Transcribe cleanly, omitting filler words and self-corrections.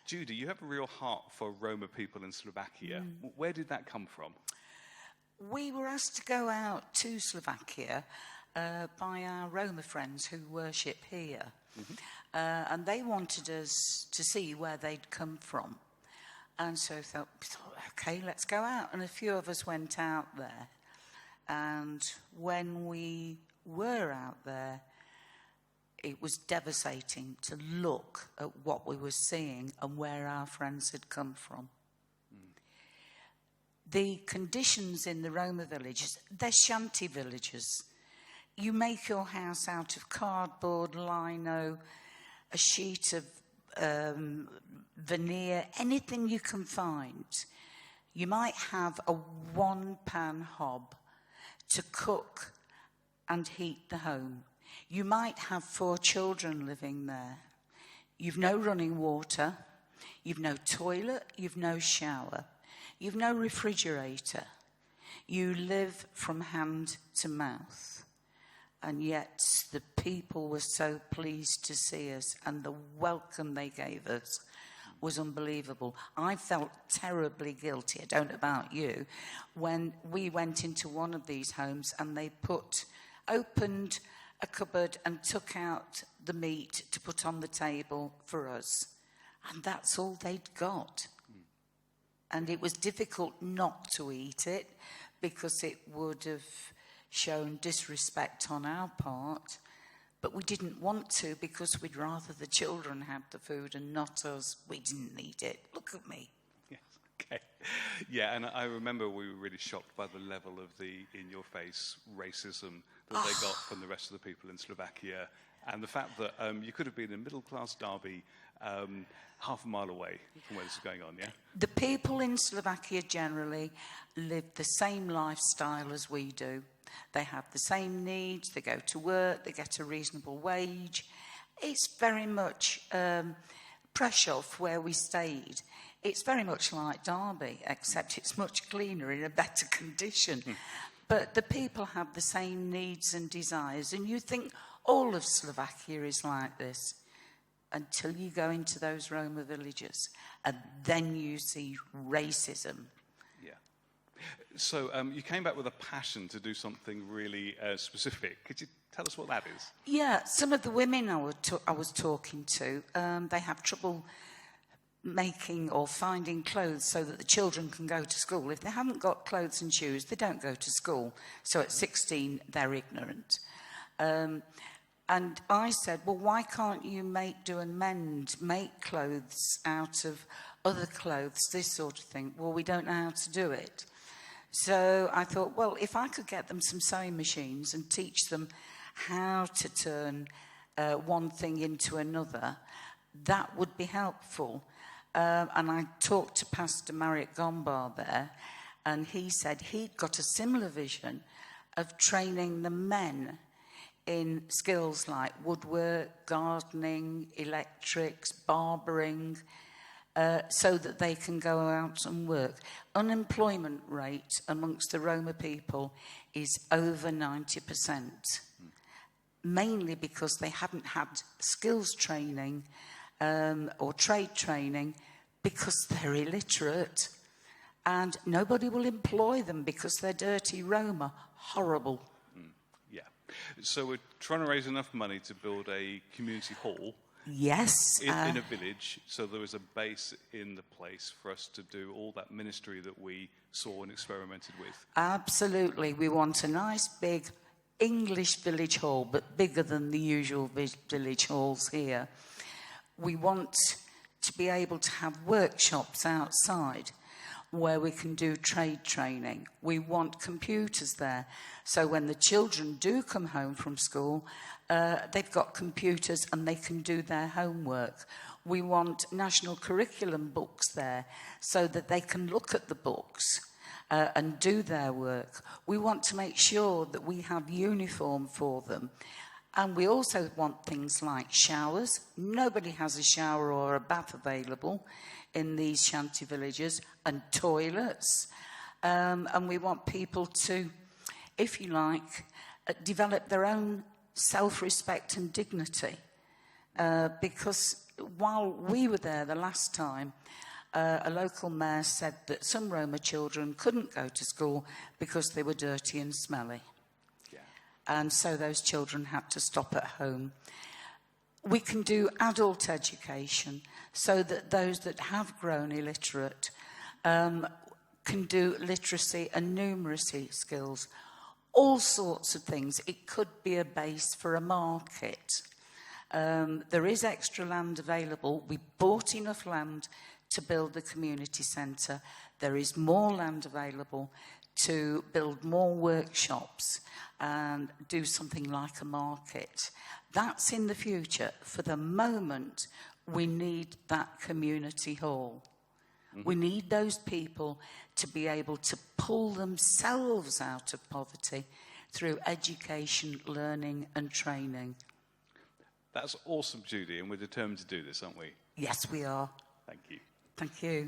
Judy, you have a real heart for Roma people in Slovakia. Where did that come from? We were asked to go out to Slovakia by our Roma friends who worship here. And they wanted us to see where they'd come from. And so we thought, OK, let's go out. And a few of us went out there. And when we were out there, it was devastating to look at what we were seeing and where our friends had come from. The conditions in the Roma villages, they're shanty villages. You make your house out of cardboard, lino, a sheet of veneer, anything you can find. You might have a one-pan hob to cook and heat the home. You might have 4 children living there. You've no running water. You've no toilet. You've no shower. You've no refrigerator. You live from hand to mouth. And yet the people were so pleased to see us, and the welcome they gave us was unbelievable. I felt terribly guilty, I don't know about you, when we went into one of these homes and they opened a cupboard and took out the meat to put on the table for us. And that's all they'd got. And it was difficult not to eat it because it would have shown disrespect on our part. But we didn't want to because we'd rather the children had the food and not us. We didn't need it. Look at me. Yes, okay. Yeah, and I remember we were really shocked by the level of the in-your-face racism that they got from the rest of the people in Slovakia, and the fact that you could have been in middle-class Derby half a mile away from where this is going on, yeah? The people in Slovakia generally live the same lifestyle as we do. They have the same needs, they go to work, they get a reasonable wage. It's very much Prešov, where we stayed. It's very much like Derby, except it's much cleaner, in a better condition. But the people have the same needs and desires, and you think all of Slovakia is like this until you go into those Roma villages, and then you see racism. Yeah. So you came back with a passion to do something really specific. Could you tell us what that is? Yeah, some of the women I was talking to, they have trouble making or finding clothes so that the children can go to school. If they haven't got clothes and shoes, they don't go to school. So at 16, they're ignorant. And I said, well, why can't you do and mend, make clothes out of other clothes, this sort of thing? Well, we don't know how to do it. So I thought, well, if I could get them some sewing machines and teach them how to turn one thing into another, that would be helpful. And I talked to Pastor Marek Gombar there, and he said he'd got a similar vision of training the men in skills like woodwork, gardening, electrics, barbering, so that they can go out and work. Unemployment rate amongst the Roma people is over 90%, mainly because they haven't had skills training or trade training because they're illiterate, and nobody will employ them because they're dirty Roma. Horrible. Yeah. So we're trying to raise enough money to build a community hall. Yes. In a village, so there was a base in the place for us to do all that ministry that we saw and experimented with. Absolutely. We want a nice big English village hall, but bigger than the usual village halls here. We want to be able to have workshops outside where we can do trade training. We want computers there, so when the children do come home from school, they've got computers and they can do their homework. We want national curriculum books there so that they can look at the books and do their work. We want to make sure that we have uniform for them. And we also want things like showers. Nobody has a shower or a bath available in these shanty villages, and toilets. And we want people to, if you like, develop their own self-respect and dignity. Because while we were there the last time, a local mayor said that some Roma children couldn't go to school because they were dirty and smelly. Yeah. And so those children had to stop at home. We can do adult education so that those that have grown illiterate can do literacy and numeracy skills, all sorts of things. It could be a base for a market. There is extra land available. We bought enough land to build the community centre. There is more land available to build more workshops and do something like a market. That's in the future. For the moment, we need that community hall. We need those people to be able to pull themselves out of poverty through education, learning and training. That's awesome, Judy, and we're determined to do this, aren't we? Yes, we are. Thank you. Thank you.